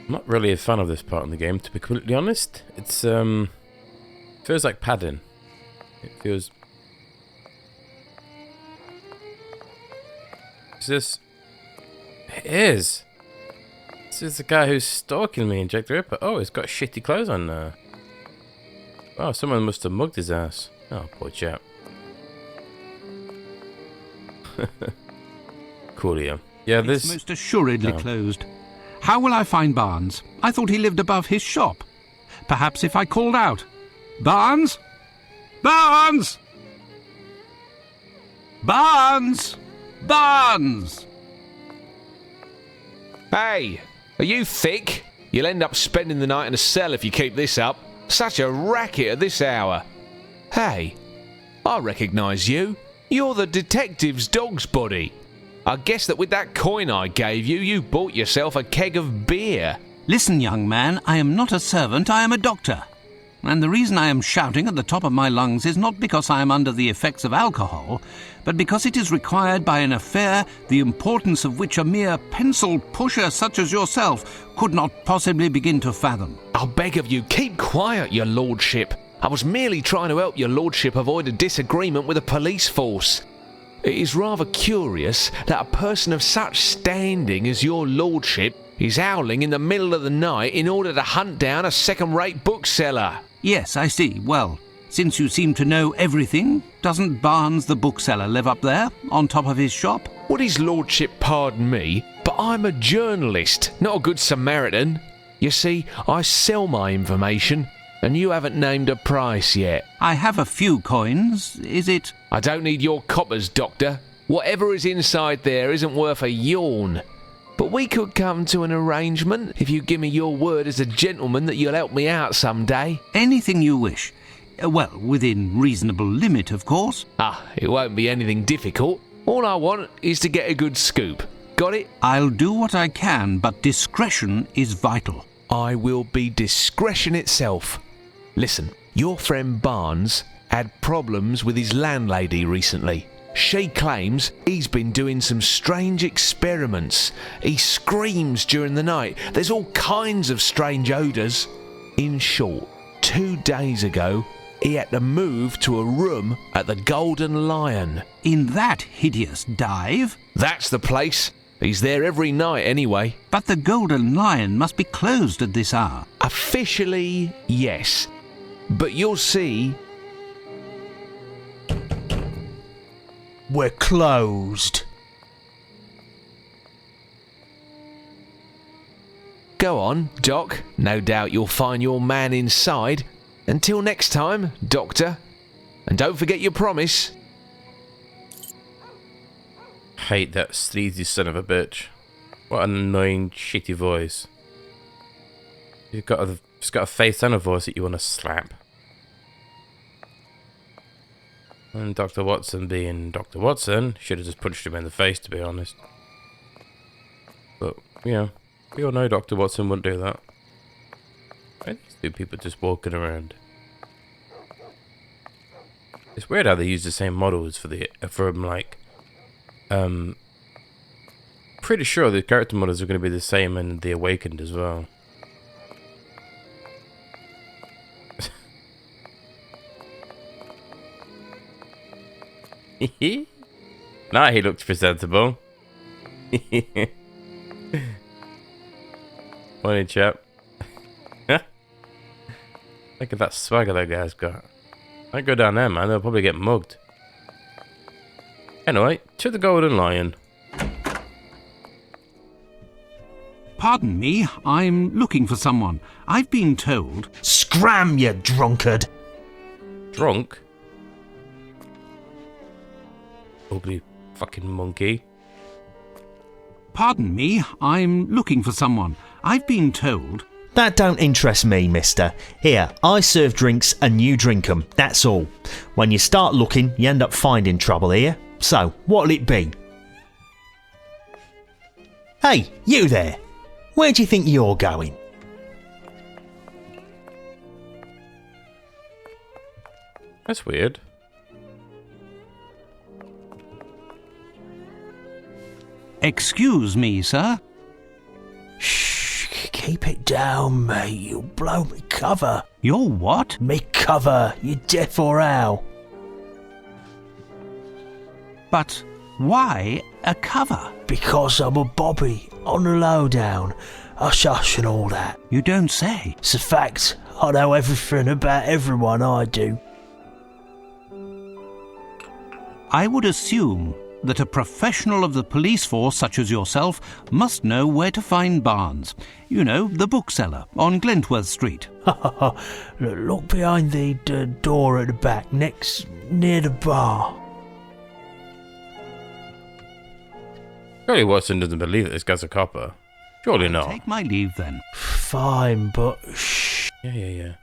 I'm not really a fan of this part in the game, to be completely honest. It's, feels like padding. It feels... Is this... It is! This is the guy who's stalking me in Jack the Ripper. Oh, he's got shitty clothes on now. Oh, someone must have mugged his ass. Oh, poor chap. Coolio. Yeah, this... It's most assuredly closed. How will I find Barnes? I thought he lived above his shop. Perhaps if I called out. Barnes? Barnes! Barnes! Barnes! Hey, are you thick? You'll end up spending the night in a cell if you keep this up. Such a racket at this hour. Hey, I recognise you. You're the detective's dog's body. I guess that with that coin I gave you, you bought yourself a keg of beer. Listen, young man, I am not a servant, I am a doctor. And the reason I am shouting at the top of my lungs is not because I am under the effects of alcohol, but because it is required by an affair the importance of which a mere pencil pusher such as yourself could not possibly begin to fathom. I'll beg of you, keep quiet, your lordship. I was merely trying to help your lordship avoid a disagreement with a police force. It is rather curious that a person of such standing as your lordship is howling in the middle of the night in order to hunt down a second-rate bookseller. Yes, I see. Well, since you seem to know everything, doesn't Barnes the bookseller live up there, on top of his shop? Would his lordship pardon me, but I'm a journalist, not a good Samaritan. You see, I sell my information, and you haven't named a price yet. I have a few coins. Is it... I don't need your coppers, Doctor. Whatever is inside there isn't worth a yawn. But we could come to an arrangement if you give me your word as a gentleman that you'll help me out some day. Anything you wish. Well, within reasonable limit, of course. It won't be anything difficult. All I want is to get a good scoop. Got it? I'll do what I can, but discretion is vital. I will be discretion itself. Listen, your friend Barnes had problems with his landlady recently. She claims he's been doing some strange experiments. He screams during the night. There's all kinds of strange odours. In short, 2 days ago, he had to move to a room at the Golden Lion. In that hideous dive? That's the place. He's there every night anyway. But the Golden Lion must be closed at this hour. Officially, yes. But you'll see... We're closed. Go on, Doc. No doubt you'll find your man inside. Until next time, Doctor. And don't forget your promise. Hate that sleazy son of a bitch. What an annoying, shitty voice. You've got a face and a voice that you want to slap. And Dr. Watson being Dr. Watson, should have just punched him in the face, to be honest. But, yeah, we all know Dr. Watson wouldn't do that. Why are these two people just walking around? It's weird how they use the same models pretty sure the character models are going to be the same in The Awakened as well. Nah, he looks presentable. Funny chap. Look at that swagger that guy's got. I go down there, man. They'll probably get mugged. Anyway, to the Golden Lion. Pardon me, I'm looking for someone. I've been told... Scram, you drunkard! Drunk? Ugly fucking monkey. Pardon me, I'm looking for someone. I've been told... That don't interest me, mister. Here, I serve drinks and you drink 'em, that's all. When you start looking, you end up finding trouble here. So, what'll it be? Hey, you there! Where do you think you're going? That's weird. Excuse me, sir. Shh, Keep it down, mate. You'll blow me cover. You're what? Me cover, you deaf or how? But why a cover? Because I'm a bobby, on the lowdown. Hush hush and all that. You don't say. It's a fact. I know everything about everyone, I do. I would assume that a professional of the police force such as yourself must know where to find Barnes. You know, the bookseller on Glentworth Street. Look behind the door at the back, near the bar. Surely Watson doesn't believe that this guy's a copper. Surely not. Take my leave then. Fine, but shh. Yeah.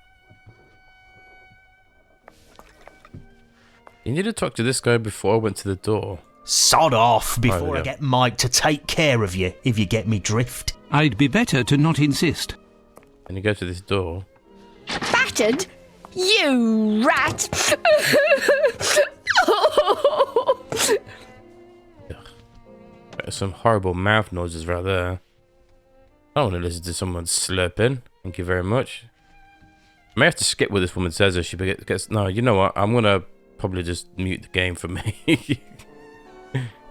You need to talk to this guy before I went to the door. Sod off before yeah. I get Mike to take care of you, if you get me drift. I'd be better to not insist. And you go to this door. Battered? You rat! There's some horrible mouth noises right there. I don't want to listen to someone slurping. Thank you very much. I may have to skip what this woman says as she gets... No, you know what? I'm going to probably just mute the game for me.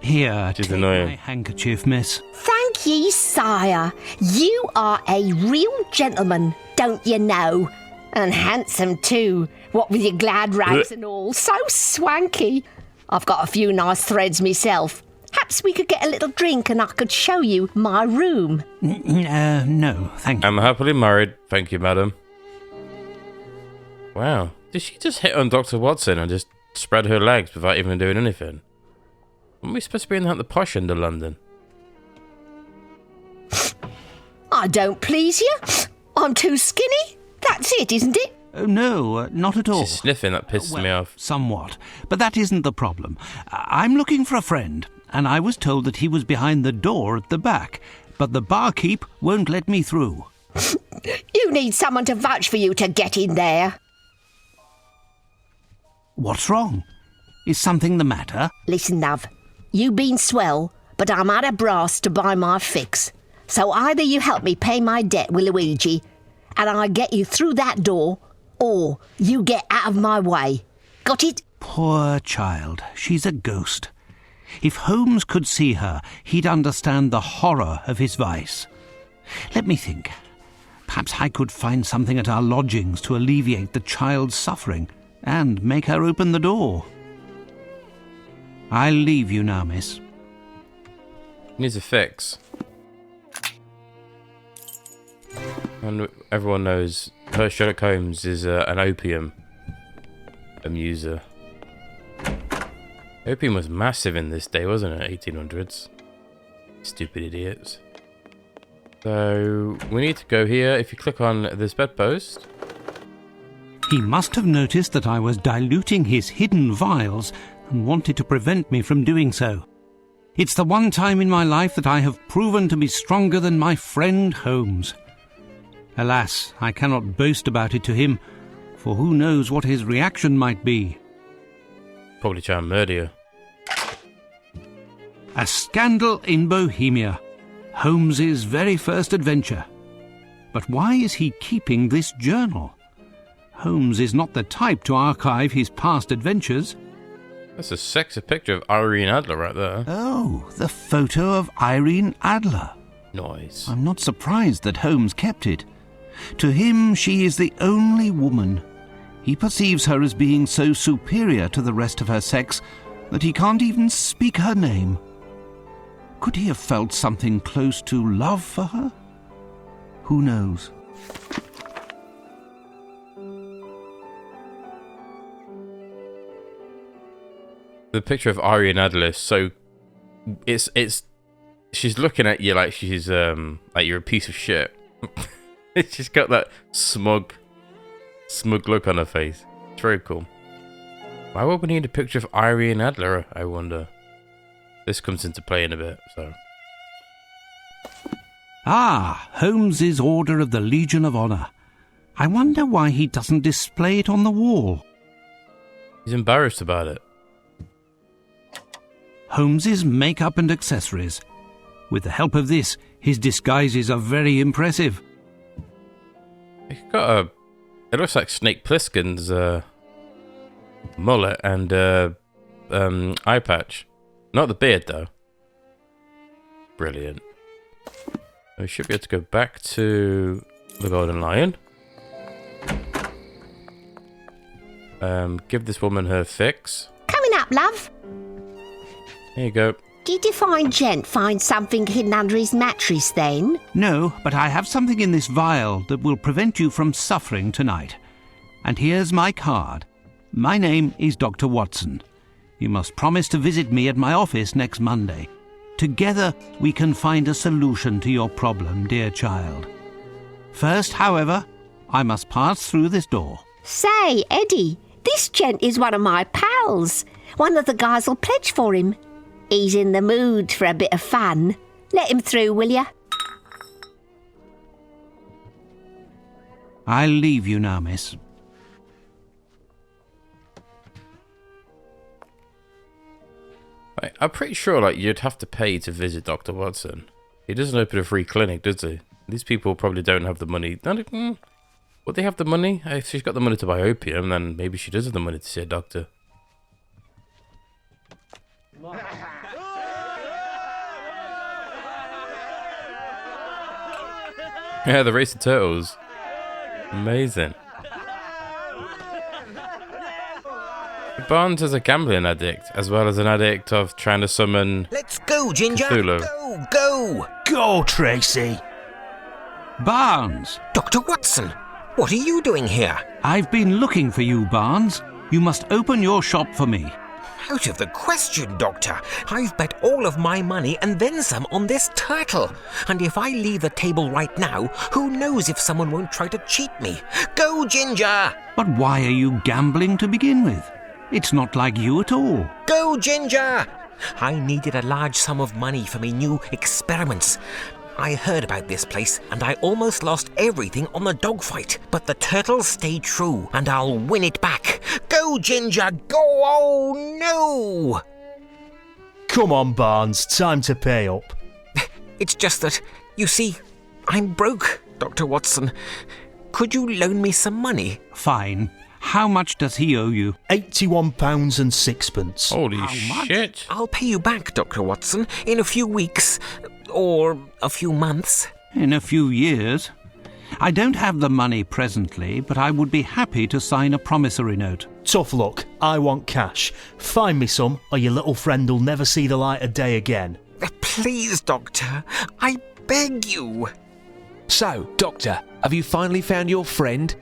Here, She's take annoying. my handkerchief, miss. Thank ye, sire. You are a real gentleman, don't you know? And handsome too, what with your glad rags and all. So swanky. I've got a few nice threads myself. Perhaps we could get a little drink and I could show you my room. No, thank you. I'm happily married. Thank you, madam. Wow. Did she just hit on Dr. Watson and just spread her legs without even doing anything? Weren't we supposed to be in the posh end of London? I don't please you. I'm too skinny. That's it, isn't it? No, not at all. She's sniffing. That pisses me off. Somewhat. But that isn't the problem. I'm looking for a friend, and I was told that he was behind the door at the back, but the barkeep won't let me through. You need someone to vouch for you to get in there. What's wrong? Is something the matter? Listen, love. You been swell, but I'm out of brass to buy my fix. So either you help me pay my debt with Luigi, and I get you through that door, or you get out of my way. Got it? Poor child. She's a ghost. If Holmes could see her, he'd understand the horror of his vice. Let me think. Perhaps I could find something at our lodgings to alleviate the child's suffering and make her open the door. I'll leave you now, miss. Needs a fix. And everyone knows Sherlock Holmes is an opium amuser. Opium was massive in this day, wasn't it? 1800s. Stupid idiots. So we need to go here. If you click on this bedpost. He must have noticed that I was diluting his hidden vials and wanted to prevent me from doing so. It's the one time in my life that I have proven to be stronger than my friend Holmes. Alas, I cannot boast about it to him, for who knows what his reaction might be. Probably try and murder you. A scandal in Bohemia. Holmes's very first adventure. But why is he keeping this journal? Holmes is not the type to archive his past adventures. That's a sexy picture of Irene Adler right there. Oh, the photo of Irene Adler. Nice. I'm not surprised that Holmes kept it. To him, she is the only woman. He perceives her as being so superior to the rest of her sex that he can't even speak her name. Could he have felt something close to love for her? Who knows? The picture of Irene Adler is so... It's... She's looking at you like she's, like you're a piece of shit. She's got that smug look on her face. It's very cool. Why would we need a picture of Irene Adler, I wonder? This comes into play in a bit, so... Ah, Holmes's Order of the Legion of Honor. I wonder why he doesn't display it on the wall. He's embarrassed about it. Holmes's makeup and accessories. With the help of this, his disguises are very impressive. He's got a... It looks like Snake Plissken's mullet and eye patch. Not the beard, though. Brilliant. We should be able to go back to the Golden Lion. Give this woman her fix. Coming up, love. Here you go. Did your fine gent find something hidden under his mattress then? No, but I have something in this vial that will prevent you from suffering tonight. And here's my card. My name is Dr. Watson. You must promise to visit me at my office next Monday. Together we can find a solution to your problem, dear child. First, however, I must pass through this door. Say, Eddie, this gent is one of my pals. One of the guys will pledge for him. He's in the mood for a bit of fun. Let him through, will ya? I'll leave you now, miss. I'm pretty sure like you'd have to pay to visit Dr. Watson. He doesn't open a free clinic, does he? These people probably don't have the money. Would they have the money? If she's got the money to buy opium, then maybe she does have the money to see a doctor. Yeah, the race of turtles. Amazing. Barnes is a gambling addict, as well as an addict of trying to summon... Let's go, Ginger! Cthulhu. Go! Go, Tracy! Barnes! Dr. Watson, what are you doing here? I've been looking for you, Barnes. You must open your shop for me. Out of the question, Doctor. I've bet all of my money and then some on this turtle. And if I leave the table right now, who knows if someone won't try to cheat me? Go, Ginger! But why are you gambling to begin with? It's not like you at all. Go, Ginger! I needed a large sum of money for me new experiments. I heard about this place and I almost lost everything on the dogfight. But the turtles stay true and I'll win it back. Go, Ginger, go! Oh, no! Come on, Barnes, time to pay up. It's just that, you see, I'm broke, Dr. Watson. Could you loan me some money? Fine. How much does he owe you? £81 and sixpence. Holy much? shit. I'll pay you back, Dr. Watson, in a few weeks. Or a few months. In a few years. I don't have the money presently, but I would be happy to sign a promissory note. Tough luck. I want cash. Find me some, or your little friend will never see the light of day again. Please, Doctor, I beg you. So, Doctor, have you finally found your friend?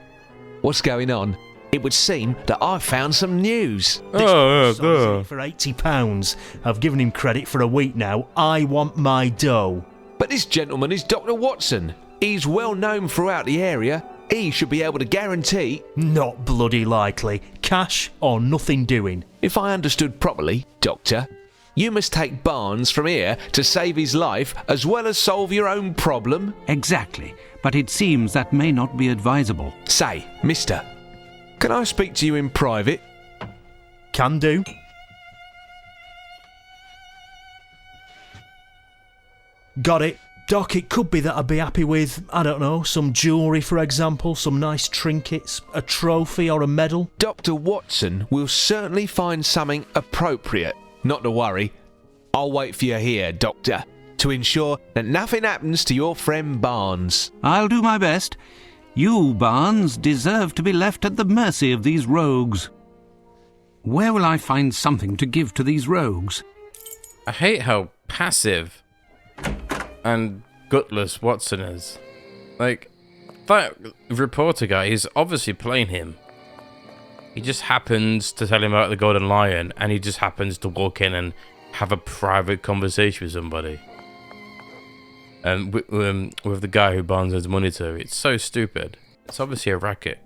What's going on? It would seem that I've found some news. For £80. I've given him credit for a week now. I want my dough. But this gentleman is Dr. Watson. He's well known throughout the area. He should be able to guarantee... Not bloody likely. Cash or nothing doing. If I understood properly, Doctor, you must take Barnes from here to save his life as well as solve your own problem. Exactly. But it seems that may not be advisable. Say, mister, can I speak to you in private? Can do. Got it. Doc, it could be that I'd be happy with, I don't know, some jewellery, for example, some nice trinkets, a trophy or a medal. Dr. Watson will certainly find something appropriate. Not to worry. I'll wait for you here, Doctor, to ensure that nothing happens to your friend Barnes. I'll do my best. You, Barnes, deserve to be left at the mercy of these rogues. Where will I find something to give to these rogues? I hate how passive and gutless Watson is. Like, that reporter guy is obviously playing him. He just happens to tell him about the Golden Lion, and he just happens to walk in and have a private conversation with somebody. And with the guy who Barnes owes money to. It's so stupid. It's obviously a racket.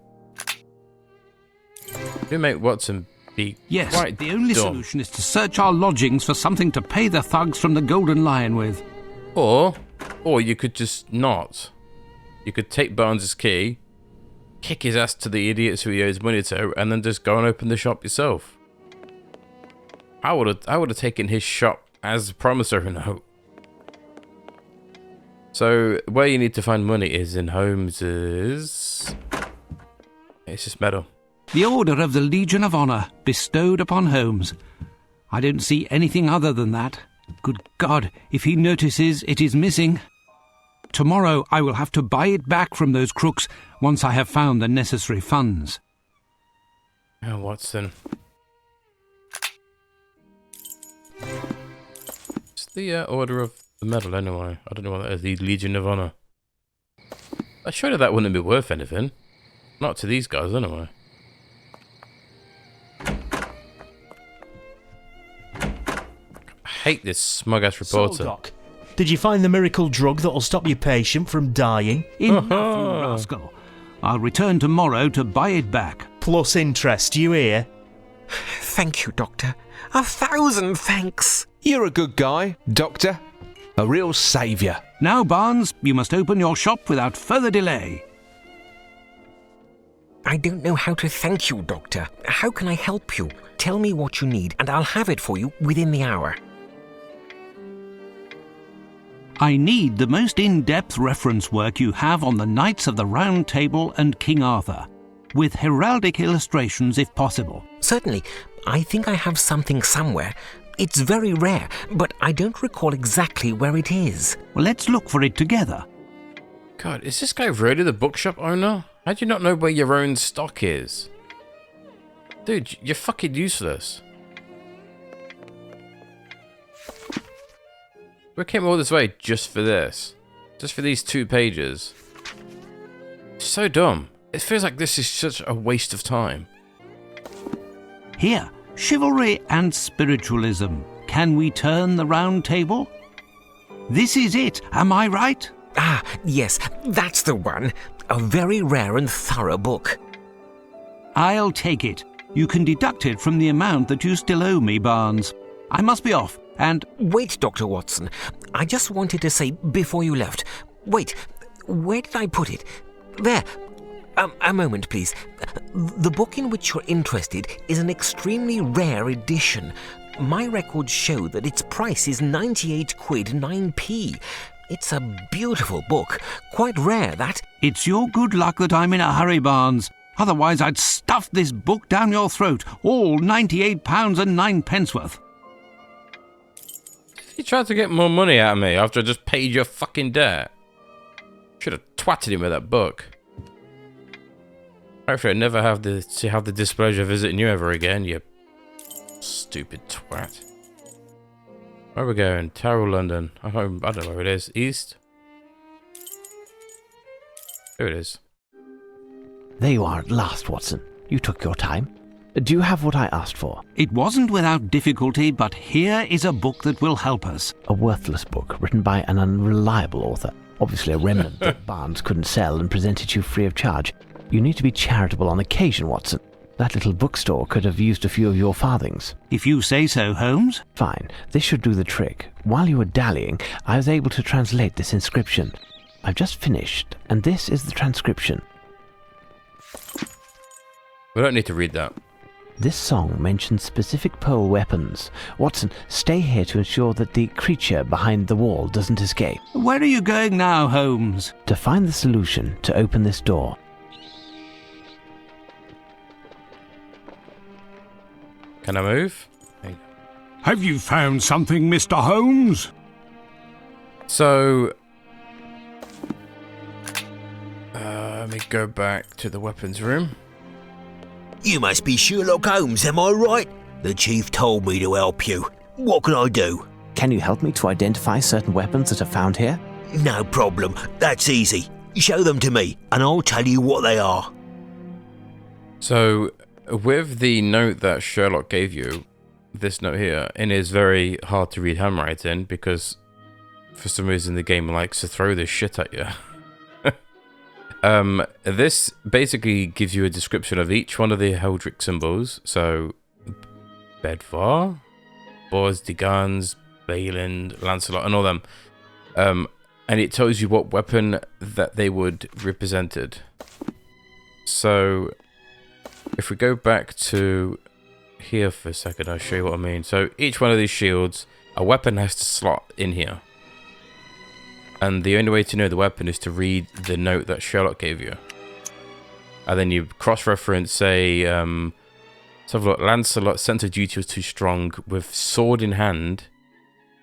You make Watson be Yes, quite the only dumb. solution is to search our lodgings for something to pay the thugs from the Golden Lion with. Or you could just not. You could take Barnes's key, kick his ass to the idiots who he owes money to, and then just go and open the shop yourself. I would have taken his shop as a promissory note. So where you need to find money is in Holmes's It's this medal. The Order of the Legion of Honour, bestowed upon Holmes. I don't see anything other than that. Good God, if he notices it is missing. Tomorrow I will have to buy it back from those crooks once I have found the necessary funds. Oh, Watson. It's the Order of the Medal, anyway. I don't know what that is. The Legion of Honour. Surely that wouldn't be worth anything. Not to these guys, anyway. I hate this smug-ass reporter. So, Doc, did you find the miracle drug that'll stop your patient from dying? Enough, you rascal. I'll return tomorrow to buy it back. Plus interest, you hear? Thank you, Doctor. 1,000 thanks. You're a good guy, Doctor. A real saviour. Now, Barnes, you must open your shop without further delay. I don't know how to thank you, Doctor. How can I help you? Tell me what you need, and I'll have it for you within the hour. I need the most in-depth reference work you have on the Knights of the Round Table and King Arthur, with heraldic illustrations if possible. Certainly. I think I have something somewhere. It's very rare, but I don't recall exactly where it is. Well, let's look for it together. God, is this guy really the bookshop owner? How do you not know where your own stock is? Dude, you're fucking useless. We came all this way just for this. Just for these 2 pages. It's so dumb. It feels like this is such a waste of time. Here, Chivalry and Spiritualism. Can we turn the round table? This is it, am I right? Ah, yes, that's the one. A very rare and thorough book. I'll take it. You can deduct it from the amount that you still owe me, Barnes. I must be off, and... Wait, Dr. Watson. I just wanted to say before you left. Wait, where did I put it? There. A moment, please. The book in which you're interested is an extremely rare edition. My records show that its price is 98 quid 9p. It's a beautiful book. Quite rare, that. It's your good luck that I'm in a hurry, Barnes. Otherwise I'd stuff this book down your throat, all £98 and 9p worth. You tried to get more money out of me after I just paid your fucking debt. Should have twatted him with that book. Hopefully I never have the displeasure of visiting you ever again, you stupid twat. Where are we going? Tower, London. I don't know where it is. East? Here it is. There you are at last, Watson. You took your time. Do you have what I asked for? It wasn't without difficulty, but here is a book that will help us. A worthless book written by an unreliable author. Obviously a remnant that Barnes couldn't sell and presented you free of charge. You need to be charitable on occasion, Watson. That little bookstore could have used a few of your farthings. If you say so, Holmes. Fine. This should do the trick. While you were dallying, I was able to translate this inscription. I've just finished, and this is the transcription. We don't need to read that. This song mentions specific pearl weapons. Watson, stay here to ensure that the creature behind the wall doesn't escape. Where are you going now, Holmes? To find the solution to open this door. Can I move? Have you found something, Mr. Holmes? So... let me go back to the weapons room. You must be Sherlock Holmes, am I right? The chief told me to help you. What can I do? Can you help me to identify certain weapons that are found here? No problem. That's easy. Show them to me, and I'll tell you what they are. So, with the note that Sherlock gave you, this note here, in his very hard to read handwriting, because for some reason the game likes to throw this shit at you. This basically gives you a description of each one of the Heldrick symbols. So, Bedvar, Bors, Digans, Bayland, Lancelot, and all them. And it tells you what weapon that they would represented. So, if we go back to here for a second, I'll show you what I mean. So, each one of these shields, a weapon has to slot in here. And the only way to know the weapon is to read the note that Sherlock gave you. And then you cross-reference, say, let's have a look. Lancelot's sense of duty was too strong. With sword in hand,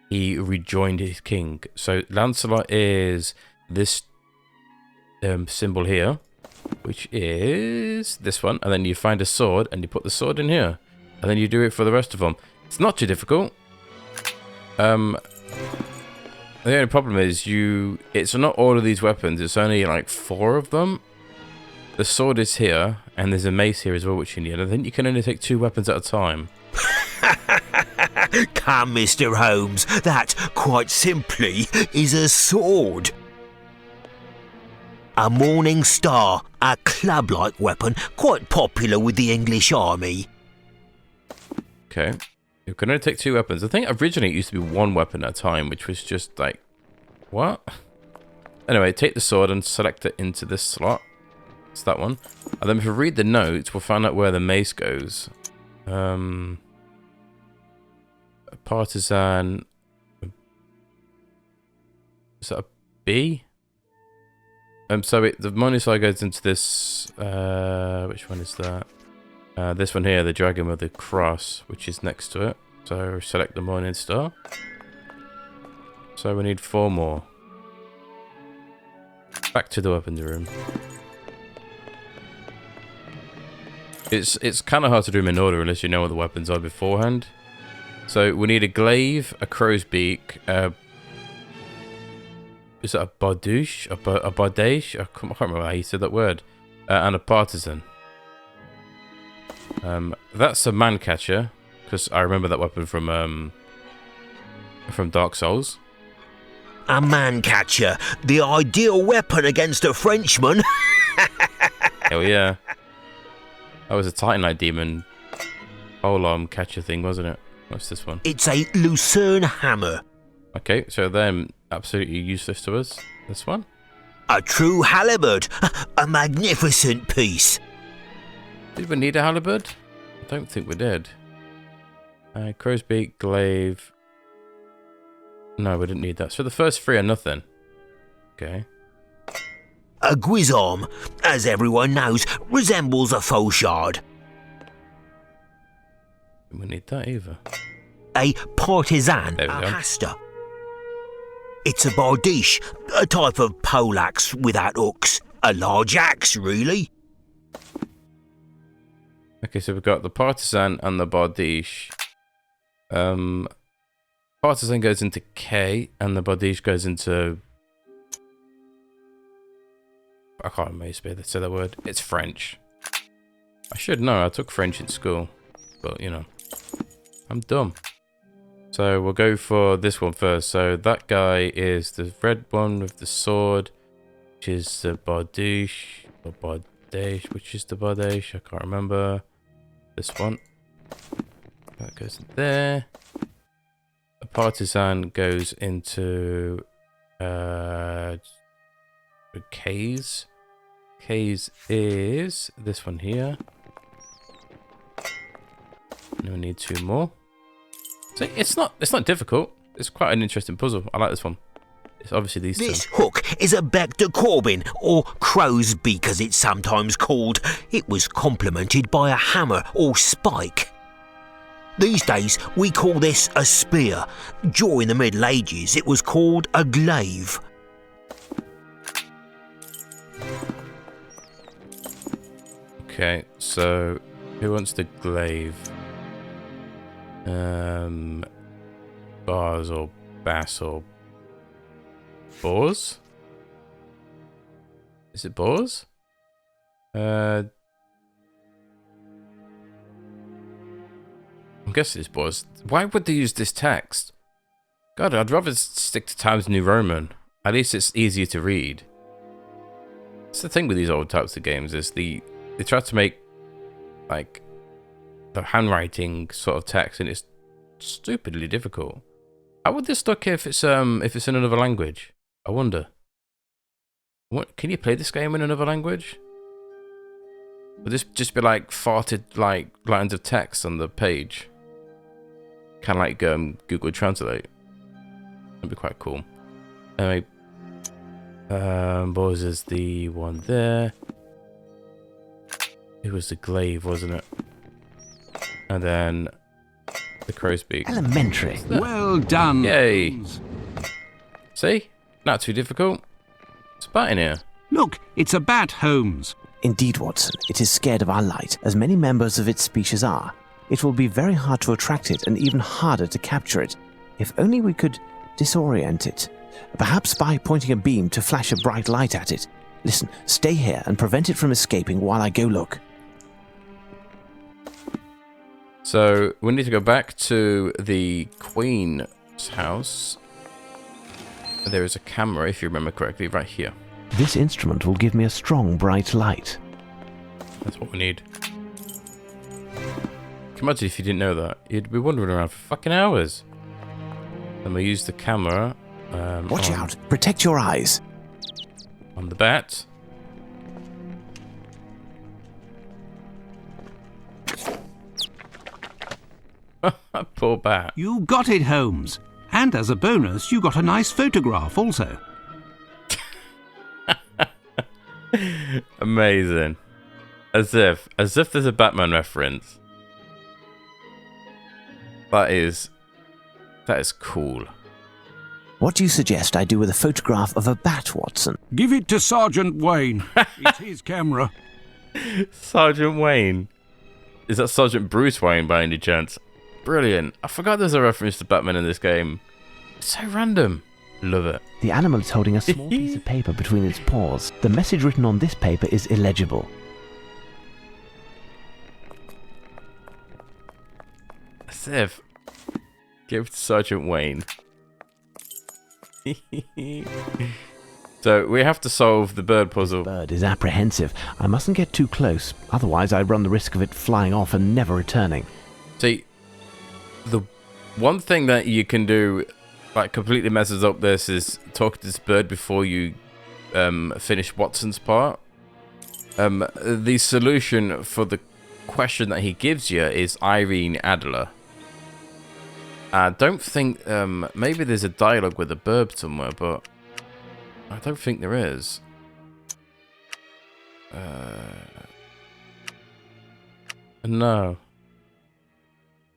he rejoined his king. So Lancelot is this symbol here, which is this one. And then you find a sword, and you put the sword in here. And then you do it for the rest of them. It's not too difficult. The only problem is it's not all of these weapons. It's only like 4 of them. The sword is here, and there's a mace here as well, which you need. I think you can only take 2 weapons at a time. Come, Mr. Holmes, that, quite simply, is a sword. A morning star, a club-like weapon, quite popular with the English army. Okay. You can only take 2 weapons. I think originally it used to be 1 weapon at a time, which was just like... What? Anyway, take the sword and select it into this slot. It's that one. And then if we read the notes, we'll find out where the mace goes. A partisan... Is that a B? So the monosai goes into this... which one is that? This one here, the dragon with the cross, which is next to it. So select the morning star. So we need 4 more. Back to the weapons room. It's kind of hard to do them in order unless you know what the weapons are beforehand. So we need a glaive, a crow's beak, is that a bardouche? A bardèche? I can't remember how you said that word. And a partisan. That's a man catcher, because I remember that weapon from Dark Souls. A man catcher, the ideal weapon against a Frenchman. Hell yeah. That was a Titanite demon polearm catcher thing, wasn't it? What's this one? It's a Lucerne hammer. Okay, so then absolutely useless to us. This one? A true halberd, a magnificent piece. Did we need a halberd? I don't think we did. Crow's beak, glaive. No, we didn't need that. So the first 3 are nothing. Okay. A guisarme, as everyone knows, resembles a fauchard. We need that either. A partisan, There we a go. hasta. It's a bardiche, a type of poleaxe without hooks. A large axe, really. Okay, so we've got the partisan and the bardiche. Partisan goes into K, and the bardiche goes into... I can't remember how to say that word. It's French. I should know. I took French in school. But, you know. I'm dumb. So we'll go for this one first. So that guy is the red one with the sword, which is the bardiche. Or bardèche. Which is the bardèche? I can't remember. This one. That goes in there. A partisan goes into... K's. K's is this one here. And we need 2 more. So it's not difficult. It's quite an interesting puzzle. I like this one. It's obviously these 2. This hook is a bec de corbin, or crow's beak as it's sometimes called. It was complemented by a hammer or spike. These days we call this a spear. During the Middle Ages it was called a glaive. Okay, so who wants the glaive? Bars or bass or boars? Is it boars? I'm guessing it's boars. Why would they use this text? God, I'd rather stick to Times New Roman. At least it's easier to read. That's the thing with these old types of games is they try to make like the handwriting sort of text, and it's stupidly difficult. How would this look if it's in another language? I wonder. What can you play this game in another language? Would this just be like farted like lines of text on the page? Kind of like Google Translate. That'd be quite cool. Anyway, Boars is the one there. It was the glaive, wasn't it? And then the crow's beak. Elementary. Well done. Yay. Holmes. See? Not too difficult. It's a bat in here. Look, it's a bat, Holmes. Indeed, Watson, it is scared of our light, as many members of its species are. It will be very hard to attract it and even harder to capture it. If only we could disorient it. Perhaps by pointing a beam to flash a bright light at it. Listen, stay here and prevent it from escaping while I go look. So, we need to go back to the Queen's house. There is a camera, if you remember correctly, right here. This instrument will give me a strong, bright light. That's what we need. Can you imagine if you didn't know that? You'd be wandering around for fucking hours. Then we use the camera. Watch out! Protect your eyes! On the bat. Poor bat. You got it, Holmes. And as a bonus, you got a nice photograph also. Amazing. As if there's a Batman reference. That is cool. What do you suggest I do with a photograph of a bat, Watson? Give it to Sergeant Wayne. It's his camera. Sergeant Wayne. Is that Sergeant Bruce Wayne by any chance? Brilliant. I forgot there's a reference to Batman in this game. It's so random. Love it. The animal is holding a small piece of paper between its paws. The message written on this paper is illegible. As if. Give it to Sergeant Wayne. So we have to solve the bird puzzle. The bird is apprehensive. I mustn't get too close, otherwise I run the risk of it flying off and never returning. See, the one thing that you can do, like, completely messes up this is talk to this bird before you finish Watson's part. The solution for the question that he gives you is Irene Adler. I don't think, maybe there's a dialogue with a Birb somewhere, but I don't think there is. No.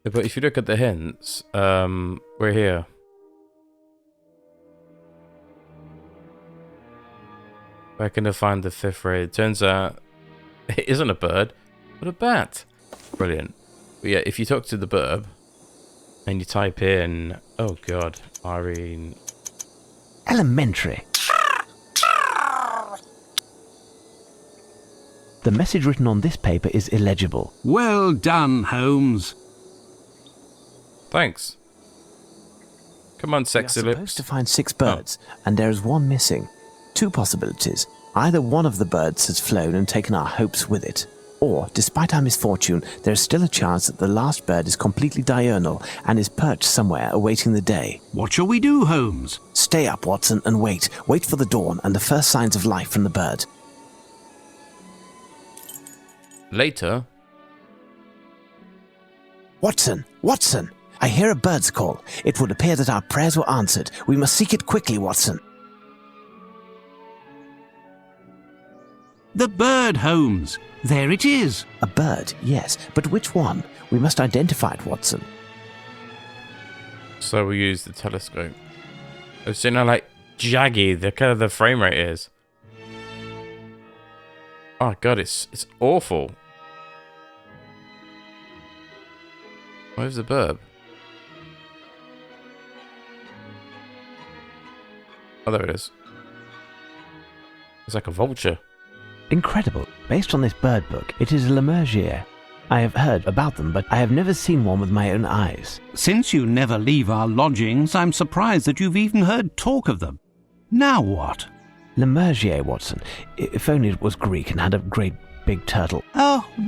But if you look at the hints, we're here. Where can I find the fifth raid? Turns out it isn't a bird, but a bat. Brilliant. But yeah, if you talk to the Birb, and you type in, oh god, Irene. Elementary. The message written on this paper is illegible. Well done, Holmes. Thanks. Come on, sexy We are lips. supposed to find 6 birds, and there is one missing. 2 possibilities. Either one of the birds has flown and taken our hopes with it, or, despite our misfortune, there is still a chance that the last bird is completely diurnal and is perched somewhere awaiting the day. What shall we do, Holmes? Stay up, Watson, and wait. Wait for the dawn and the first signs of life from the bird. Later. Watson! Watson! I hear a bird's call. It would appear that our prayers were answered. We must seek it quickly, Watson. The bird, Holmes. There it is. A bird, yes, but which one? We must identify it, Watson. So we use the telescope. I've seen how, like, jaggy the frame rate is. Oh god, it's awful. Where's the Birb? Oh, there it is. It's like a vulture. Incredible. Based on this bird book, it is a 𝘨𝘮𝘮𝘮𝘮. I have heard about them, but I have never seen one with my own eyes. Since you never leave our lodgings, I'm surprised that you've even heard talk of them. Now what? 𝘨𝘮𝘮𝘮, Watson. If only it was Greek and had a great big turtle.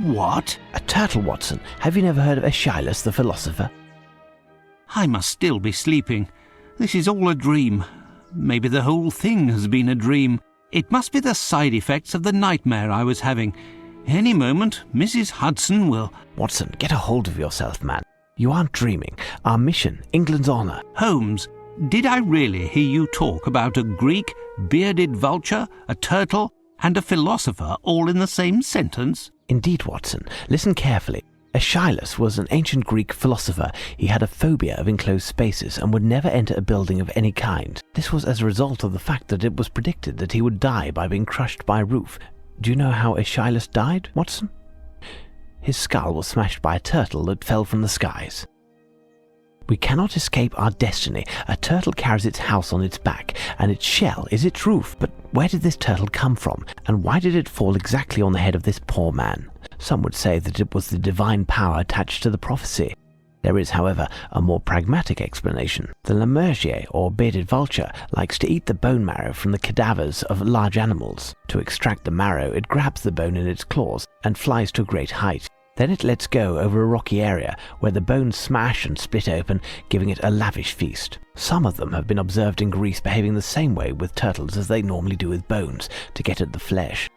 What? A turtle, Watson. Have you never heard of 𝘱𝑗𝑒𝑙𝑜s the philosopher? I must still be sleeping. This is all a dream. Maybe the whole thing has been a dream. It must be the side effects of the nightmare I was having. Any moment, Mrs. Hudson will... Watson, get a hold of yourself, man. You aren't dreaming. Our mission, England's honour. Holmes, did I really hear you talk about a Greek, bearded vulture, a turtle, and a philosopher all in the same sentence? Indeed, Watson. Listen carefully. 𝘱𝘭𝘮 was an ancient Greek philosopher. He had a phobia of enclosed spaces and would never enter a building of any kind. This was as a result of the fact that it was predicted that he would die by being crushed by a roof. Do you know how 𝘱𝘭𝘮 died, Watson? His skull was smashed by a turtle that fell from the skies. We cannot escape our destiny. A turtle carries its house on its back, and its shell is its roof. But where did this turtle come from, and why did it fall exactly on the head of this poor man? Some would say that it was the divine power attached to the prophecy. There is, however, a more pragmatic explanation. The 𝘨𝘦𝘴𝘮𝘦𝘪𝘳, or bearded vulture, likes to eat the bone marrow from the cadavers of large animals. To extract the marrow, it grabs the bone in its claws and flies to a great height. Then it lets go over a rocky area where the bones smash and split open, giving it a lavish feast. Some of them have been observed in Greece behaving the same way with turtles as they normally do with bones, to get at the flesh.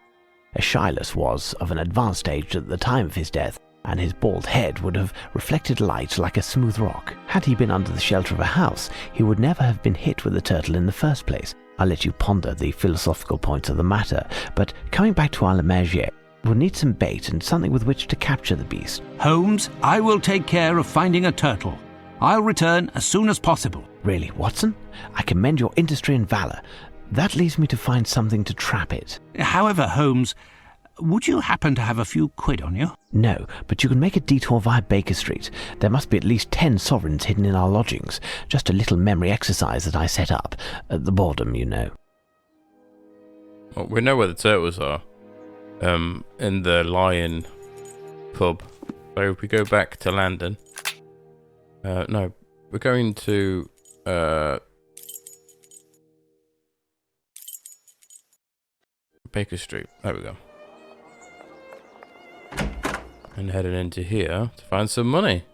𝘱𝘭𝘮 was of an advanced age at the time of his death, and his bald head would have reflected light like a smooth rock. Had he been under the shelter of a house, he would never have been hit with the turtle in the first place. I'll let you ponder the philosophical points of the matter, but coming back to our 𝘨𝘦𝘴𝘮, we'll need some bait and something with which to capture the beast. Holmes, I will take care of finding a turtle. I'll return as soon as possible. Really, Watson? I commend your industry and valour. That leaves me to find something to trap it. However, Holmes, would you happen to have a few quid on you? No, but you can make a detour via Baker Street. There must be at least 10 sovereigns hidden in our lodgings. Just a little memory exercise that I set up. At the boredom, you know. Well, we know where the turtles are. In the Lion pub. So if we go back to London. No, we're going to Baker Street. There we go. And heading into here to find some money.